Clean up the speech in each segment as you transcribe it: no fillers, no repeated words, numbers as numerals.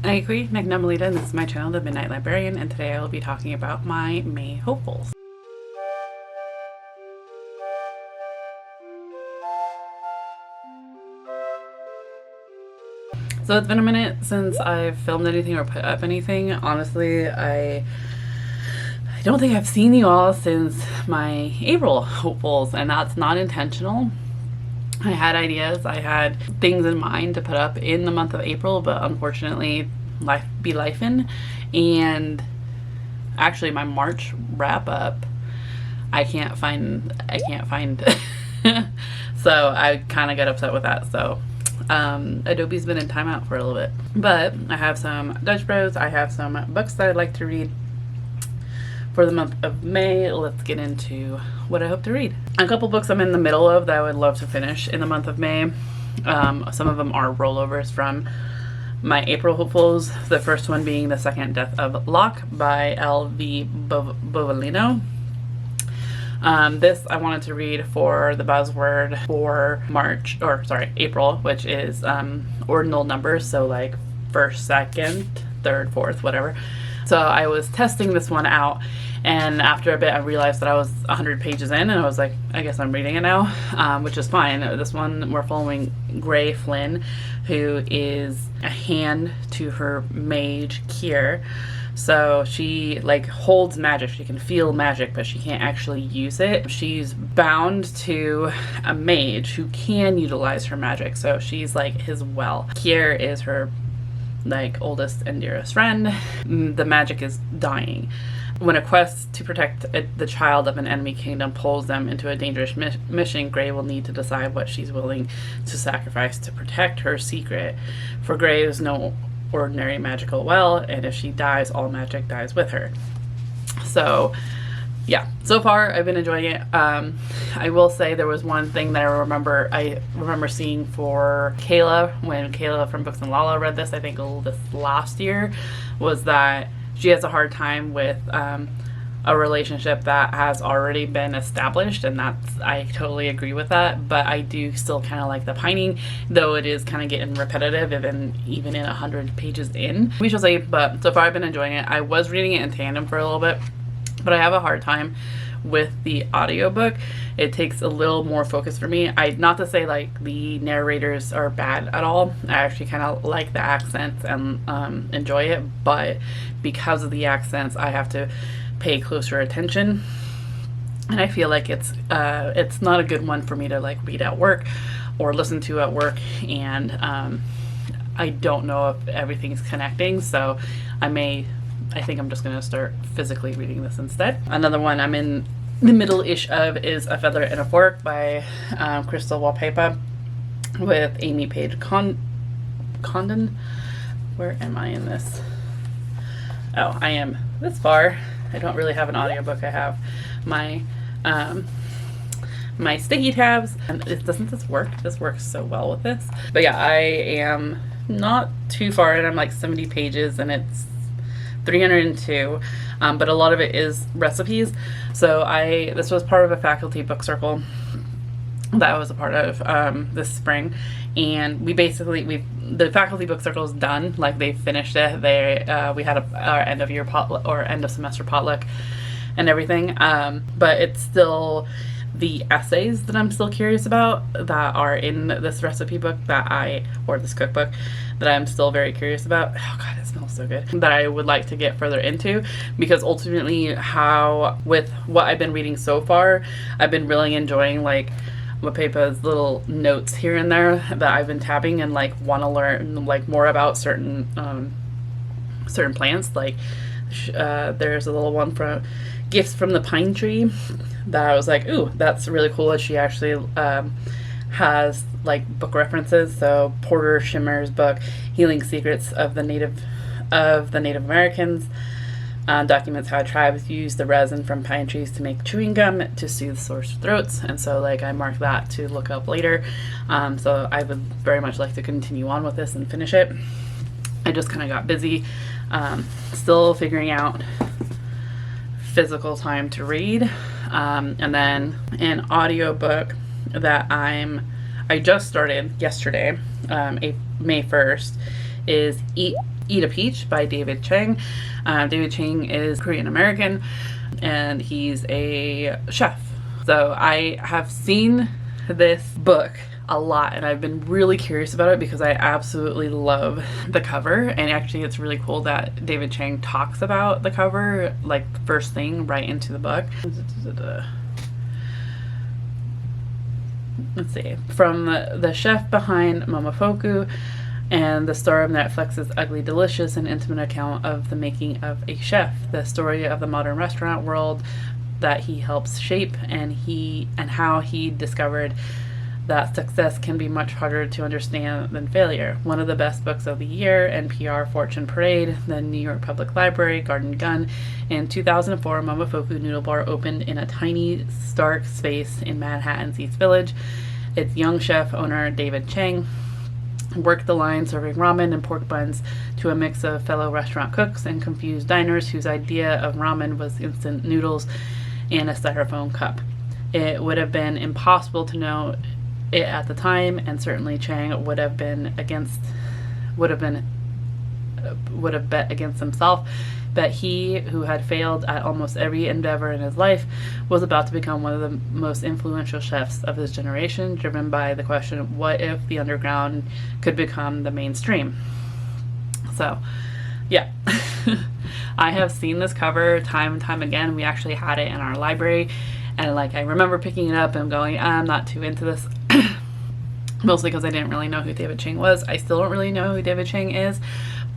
Aikui Nagnamalita, and this is my channel, The Midnight Librarian, and today I will be talking about my May hopefuls. So it's been a minute since I've filmed anything or put up anything. Honestly, I don't think I've seen you all since my April hopefuls, and that's not intentional. I had ideas, I had things in mind to put up in the month of April, but unfortunately life be lifing. And actually my March wrap up, I can't find so I kind of got upset with that. So Adobe's been in timeout for a little bit, but I have some Dutch Bros, I have some books that I'd like to read for the month of May. Let's get into what I hope to read. A couple books I'm in the middle of that I would love to finish in the month of May. Some of them are rollovers from my April hopefuls. The first one being The Second Death of Locke by L.V. Bovellino. This I wanted to read for the buzzword for April, which is ordinal numbers, so like first, second, third, fourth, whatever. So I was testing this one out, and after a bit I realized that I was 100 pages in, and I was like, I guess I'm reading it now, which is fine. This one we're following Gray Flynn, who is a hand to her mage Kier. So she like holds magic, she can feel magic, but she can't actually use it. She's bound to a mage who can utilize her magic, so she's like his well. Kier is her like oldest and dearest friend. The magic is dying. When a quest to protect the child of an enemy kingdom pulls them into a dangerous mission, Gray will need to decide what she's willing to sacrifice to protect her secret. For Gray is no ordinary magical well, and if she dies, all magic dies with her. So yeah, so far I've been enjoying it. I will say there was one thing that I remember seeing for Kayla, when Kayla from Books and Lala read this, I think this last year, was that she has a hard time with a relationship that has already been established, and I totally agree with that, but I do still kind of like the pining, though it is kind of getting repetitive even in 100 pages in. We shall see, but so far I've been enjoying it. I was reading it in tandem for a little bit, but I have a hard time with the audiobook. It takes a little more focus for me. Not to say like the narrators are bad at all. I actually kind of like the accents and enjoy it, but because of the accents I have to pay closer attention, and I feel like it's not a good one for me to like read at work or listen to at work, and I don't know if everything's connecting, so I think I'm just going to start physically reading this instead. Another one I'm in the middle-ish of is A Feather and a Fork by Crystal Wallpaper with Amy Page Condon. Where am I in this? Oh, I am this far. I don't really have an audiobook. I have my my sticky tabs. And doesn't this work? This works so well with this. But yeah, I am not too far in. I'm like 70 pages and it's 302, but a lot of it is recipes. So this was part of a faculty book circle that I was a part of this spring, and the faculty book circle is done. Like they finished it. We had our end of year potluck or end of semester potluck and everything, but it's still the essays that I'm still curious about that are in this recipe book or this cookbook that I'm still very curious about. Oh god, it smells so good. That I would like to get further into, because ultimately with what I've been reading so far, I've been really enjoying like Wapepa's little notes here and there that I've been tabbing and like want to learn like more about certain plants. Like there's a little one from Gifts from the Pine Tree that I was like, ooh, that's really cool that she actually has like book references. So Porter Shimmer's book Healing Secrets of the Native Americans documents how tribes use the resin from pine trees to make chewing gum to soothe sore throats, and so like I marked that to look up later. So I would very much like to continue on with this and finish it. I just kind of got busy, still figuring out physical time to read, and then an audiobook that I just started yesterday, May 1st, is Eat a Peach by David Chang. David Chang is Korean American and he's a chef. So I have seen this book a lot and I've been really curious about it because I absolutely love the cover, and actually it's really cool that David Chang talks about the cover like the first thing right into the book. Let's see, from the chef behind Momofuku and the star of Netflix's Ugly Delicious, an intimate account of the making of a chef, the story of the modern restaurant world that he helps shape, and how he discovered that success can be much harder to understand than failure. One of the best books of the year, NPR Fortune Parade, the New York Public Library, Garden Gun. In 2004, Momofuku Noodle Bar opened in a tiny, stark space in Manhattan's East Village. Its young chef owner, David Chang, worked the line serving ramen and pork buns to a mix of fellow restaurant cooks and confused diners whose idea of ramen was instant noodles in a styrofoam cup. It would have been impossible to know it at the time, and certainly Chang would have bet against himself that he, who had failed at almost every endeavor in his life, was about to become one of the most influential chefs of his generation, driven by the question, what if the underground could become the mainstream? So yeah. I have seen this cover time and time again. We actually had it in our library, and like I remember picking it up and going, I'm not too into this. Mostly because I didn't really know who David Chang was. I still don't really know who David Chang is,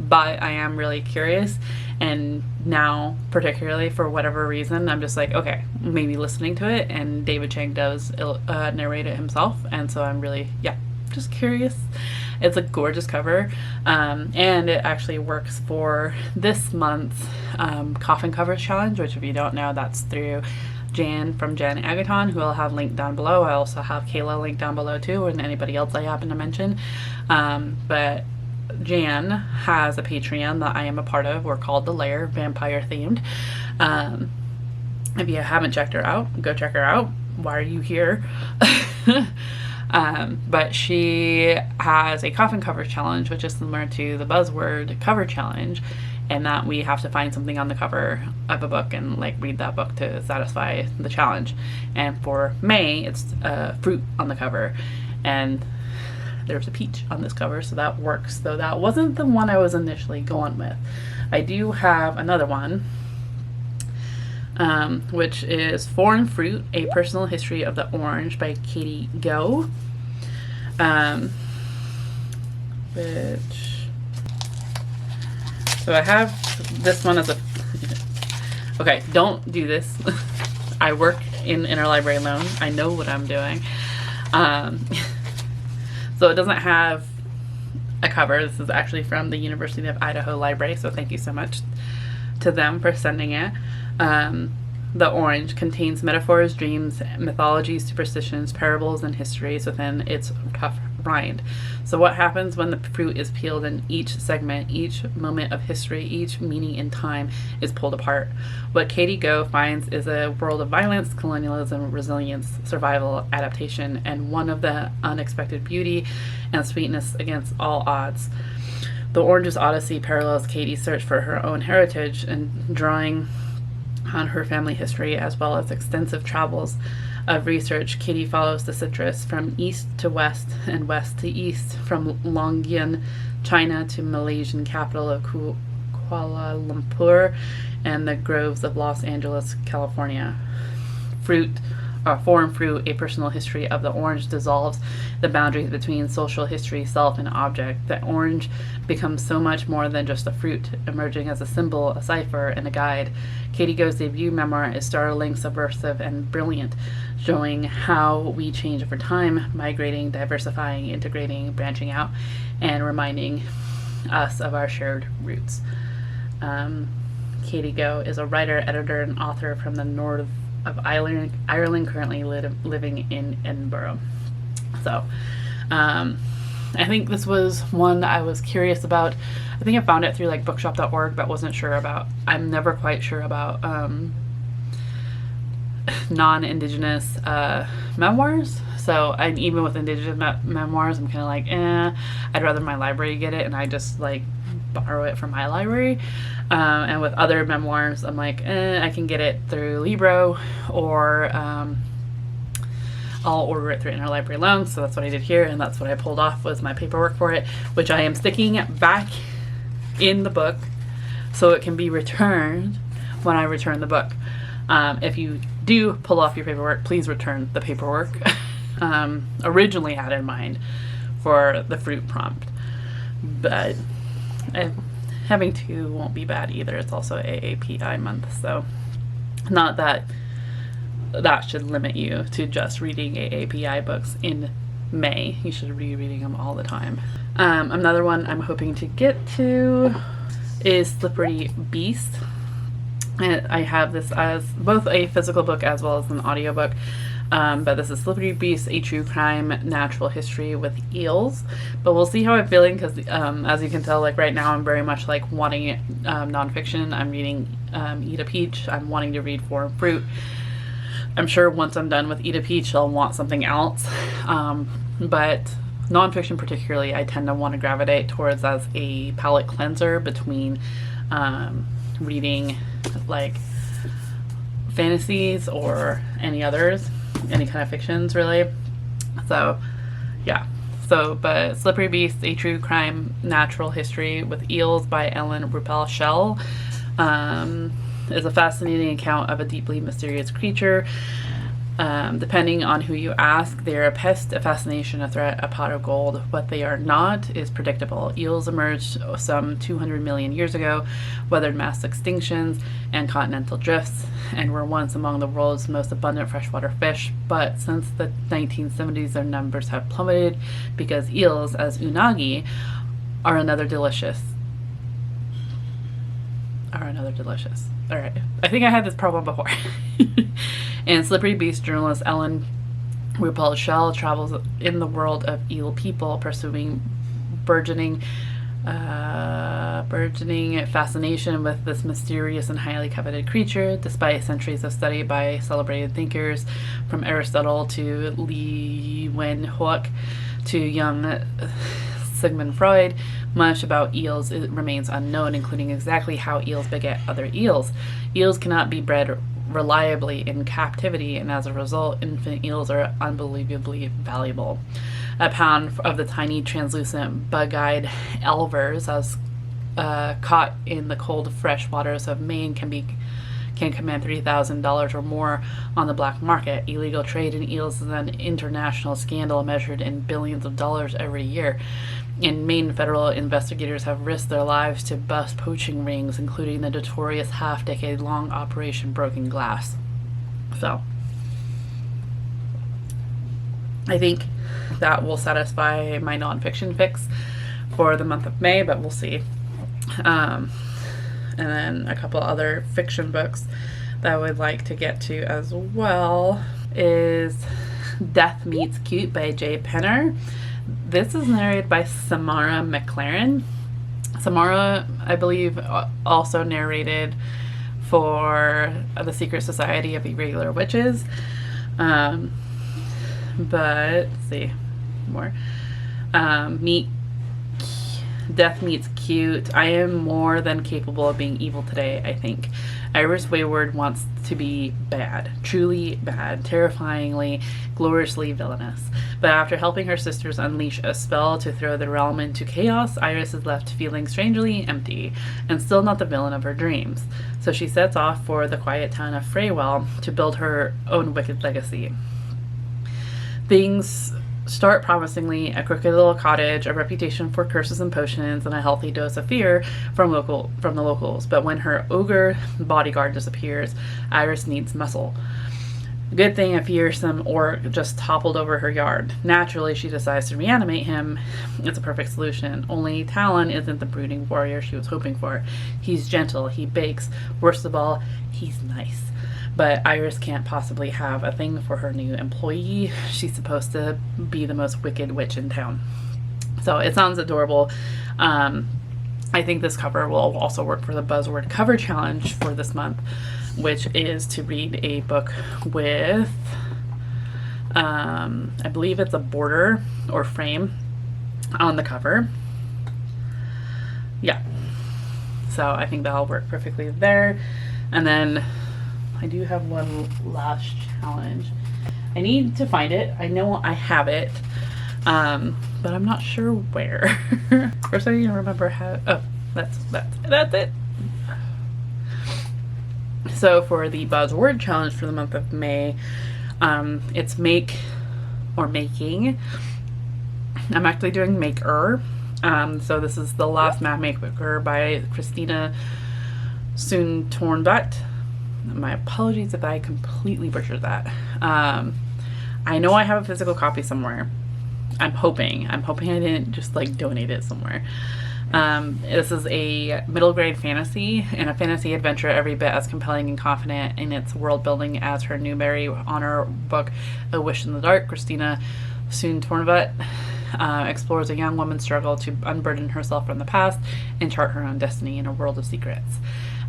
but I am really curious. And now, particularly for whatever reason, I'm just like, okay, maybe listening to it, and David Chang does narrate it himself, and so I'm really, just curious. It's a gorgeous cover, and it actually works for this month's Coffin Covers Challenge, which if you don't know, that's through Jan from Jan Agaton, who I'll have linked down below. I also have Kayla linked down below too, and anybody else I happen to mention. But Jan has a Patreon that I am a part of. We're called The Lair, vampire themed. If you haven't checked her out, go check her out. Why are you here? But she has a coffin cover challenge, which is similar to the Buzzword cover challenge, and that we have to find something on the cover of a book and like read that book to satisfy the challenge. And for May, it's fruit on the cover, and there's a peach on this cover, so that works, though that wasn't the one I was initially going with. I do have another one, which is Foreign Fruit, A Personal History of the Orange by Katie Go. So I have this one as a, okay, don't do this. I work in interlibrary loan. I know what I'm doing. So it doesn't have a cover. This is actually from the University of Idaho Library, so thank you so much to them for sending it. The orange contains metaphors, dreams, mythologies, superstitions, parables, and histories within its tough rind. So what happens when the fruit is peeled and each segment, each moment of history, each meaning in time is pulled apart? What Katie Go finds is a world of violence, colonialism, resilience, survival, adaptation, and one of the unexpected beauty and sweetness against all odds. The Orange's Odyssey parallels Katie's search for her own heritage and drawing on her family history as well as extensive travels of research. Katie follows the citrus from east to west and west to east, from Longyan, China to Malaysian capital of Kuala Lumpur and the groves of Los Angeles, California. Foreign Fruit, A Personal History of the Orange dissolves the boundaries between social history, self, and object. The orange becomes so much more than just a fruit, emerging as a symbol, a cipher, and a guide. Katie Go's debut memoir is startling, subversive, and brilliant, showing how we change over time, migrating, diversifying, integrating, branching out, and reminding us of our shared roots. Katie Go is a writer, editor, and author from the north of Ireland, currently living in Edinburgh. So I think this was one I was curious about. I think I found it through like bookshop.org, but wasn't sure about. I'm never quite sure about non-indigenous memoirs. So even with indigenous memoirs, I'm kind of like, I'd rather my library get it, and I just like borrow it from my library. And with other memoirs, I'm like, I can get it through Libro, or I'll order it through Interlibrary Loan. So that's what I did here, and that's what I pulled off was my paperwork for it, which I am sticking back in the book so it can be returned when I return the book. If you do pull off your paperwork, please return the paperwork. Originally had in mind for the fruit prompt, but having two won't be bad either. It's also AAPI month, so not that that should limit you to just reading AAPI books in May. You should be reading them all the time. Another one I'm hoping to get to is Slippery Beast. And I have this as both a physical book as well as an audiobook. But this is Slippery Beast, a true crime natural history with eels. But we'll see how I'm feeling, because as you can tell, like right now I'm very much like wanting nonfiction. I'm reading Eat a Peach. I'm wanting to read Foreign Fruit. I'm sure once I'm done with Eat a Peach, I'll want something else. But nonfiction particularly, I tend to want to gravitate towards as a palate cleanser between reading like fantasies or any others, any kind of fictions really. So yeah, but Slippery Beast, a true crime natural history with eels by Ellen Ruppel Shell is a fascinating account of a deeply mysterious creature. Depending on who you ask, they're a pest, a fascination, a threat, a pot of gold. What they are not is predictable. Eels emerged some 200 million years ago, weathered mass extinctions and continental drifts, and were once among the world's most abundant freshwater fish. But since the 1970s, their numbers have plummeted because eels, as unagi, are another delicious. All right, I think I had this problem before. And Slippery Beast journalist Ellen Ruppel Shell travels in the world of eel people, pursuing burgeoning fascination with this mysterious and highly coveted creature. Despite centuries of study by celebrated thinkers from Aristotle to Leeuwenhoek to young Sigmund Freud, much about eels remains unknown, including exactly how eels beget other eels. Eels cannot be bred reliably in captivity, and as a result, infant eels are unbelievably valuable. A pound of the tiny translucent bug-eyed elvers, as caught in the cold fresh waters of Maine, can command $3,000 or more on the black market. Illegal trade in eels is an international scandal measured in billions of dollars every year. In Maine, federal investigators have risked their lives to bust poaching rings, including the notorious half-decade-long Operation Broken Glass. So, I think that will satisfy my nonfiction fix for the month of May, but we'll see. And then a couple other fiction books that I would like to get to as well is Death Meets Cute by Jay Penner. This is narrated by Samara McLaren. Samara, I believe, also narrated for The Secret Society of Irregular Witches. But, let's see, more. Death Meets Cute. I am more than capable of being evil today, I think. Iris Wayward wants to be bad, truly bad, terrifyingly, gloriously villainous. But after helping her sisters unleash a spell to throw the realm into chaos, Iris is left feeling strangely empty, and still not the villain of her dreams. So she sets off for the quiet town of Fraywell to build her own wicked legacy. Things start promisingly: a crooked little cottage, a reputation for curses and potions, and a healthy dose of fear from the locals. But when her ogre bodyguard disappears, Iris needs muscle. Good thing a fearsome orc just toppled over her yard. Naturally, she decides to reanimate him. It's a perfect solution. Only Talon isn't the brooding warrior she was hoping for. He's gentle, he bakes. Worst of all, he's nice. But Iris can't possibly have a thing for her new employee. She's supposed to be the most wicked witch in town. So it sounds adorable. I think this cover will also work for the Buzzword Cover Challenge for this month, which is to read a book with, I believe it's a border or frame on the cover. Yeah. So I think that'll work perfectly there. And then I do have one last challenge. I need to find it. I know I have it, but I'm not sure where. First I need to remember how, oh, that's it. So for the buzzword challenge for the month of May, it's make or making. I'm actually doing maker. So this is The Last Map Maker by Christina Soontornvat. My apologies if I completely butchered that. I know I have a physical copy somewhere. I'm hoping I didn't just like donate it somewhere. This is a middle grade fantasy and a fantasy adventure every bit as compelling and confident in its world building as her Newbery Honor book, A Wish in the Dark. Christina Soontornvat explores a young woman's struggle to unburden herself from the past and chart her own destiny in a world of secrets.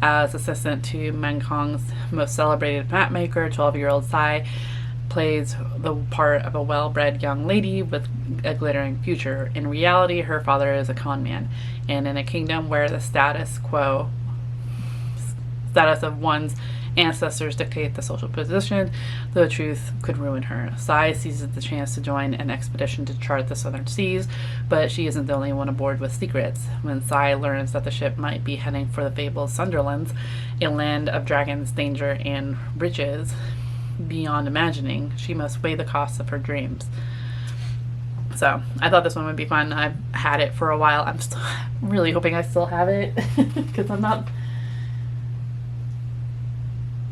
As assistant to Mekong's most celebrated map maker, 12-year-old Sai plays the part of a well-bred young lady with a glittering future. In reality, her father is a con man, and in a kingdom where the status of one's ancestors dictate the social position, the truth could ruin her. Sai seizes the chance to join an expedition to chart the southern seas, but she isn't the only one aboard with secrets. When Sai learns that the ship might be heading for the fabled Sunderlands, a land of dragons, danger, and riches beyond imagining, she must weigh the costs of her dreams. So I thought this one would be fun. I've had it for a while. I'm still really hoping I still have it because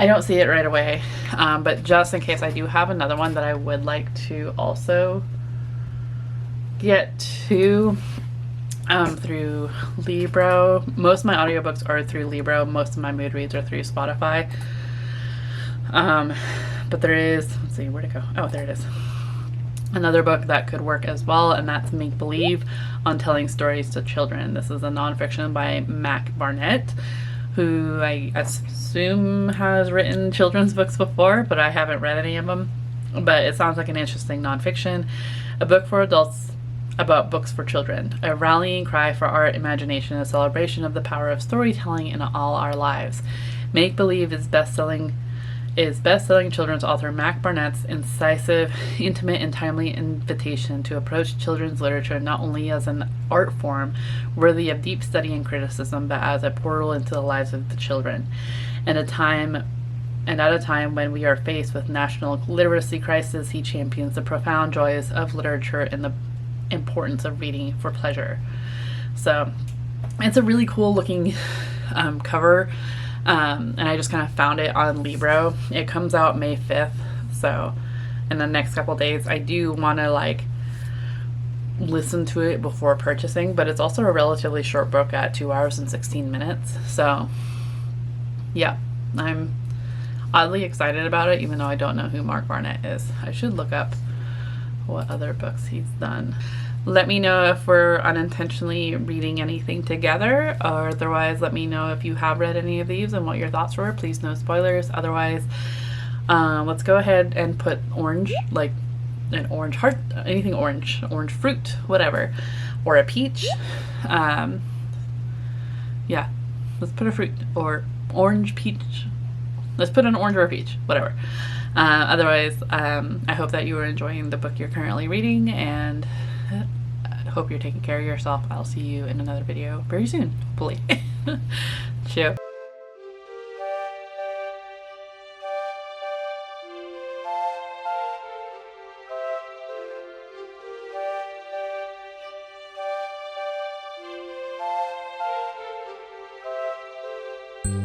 I don't see it right away, but just in case I do have another one that I would like to also get to through Libro. Most of my audiobooks are through Libro. Most of my mood reads are through Spotify. But there is, let's see, where'd it go? Oh, there it is. Another book that could work as well, and that's Make Believe on Telling Stories to Children. This is a nonfiction by Mac Barnett, who I assume has written children's books before, but I haven't read any of them. But it sounds like an interesting nonfiction. A book for adults about books for children. A rallying cry for art, imagination, a celebration of the power of storytelling in all our lives. Make Believe is best-selling children's author Mac Barnett's incisive, intimate, and timely invitation to approach children's literature not only as an art form worthy of deep study and criticism, but as a portal into the lives of the children. At a time when we are faced with national literacy crisis, he champions the profound joys of literature and the importance of reading for pleasure. So it's a really cool looking cover. And I just kind of found it on Libro. It comes out May 5th, so in the next couple days. I do want to like listen to it before purchasing, but it's also a relatively short book at 2 hours and 16 minutes. So yeah, I'm oddly excited about it, even though I don't know who Mark Barnett is. I should look up what other books he's done. Let me know if we're unintentionally reading anything together, or otherwise let me know if you have read any of these and what your thoughts were. Please no spoilers. Otherwise, let's go ahead and put orange, like an orange heart, anything orange fruit, whatever, or a peach. Yeah, let's put a fruit or orange peach. Let's put an orange or a peach, whatever. Otherwise, I hope that you are enjoying the book you're currently reading, and I hope you're taking care of yourself. I'll see you in another video very soon, hopefully. Ciao.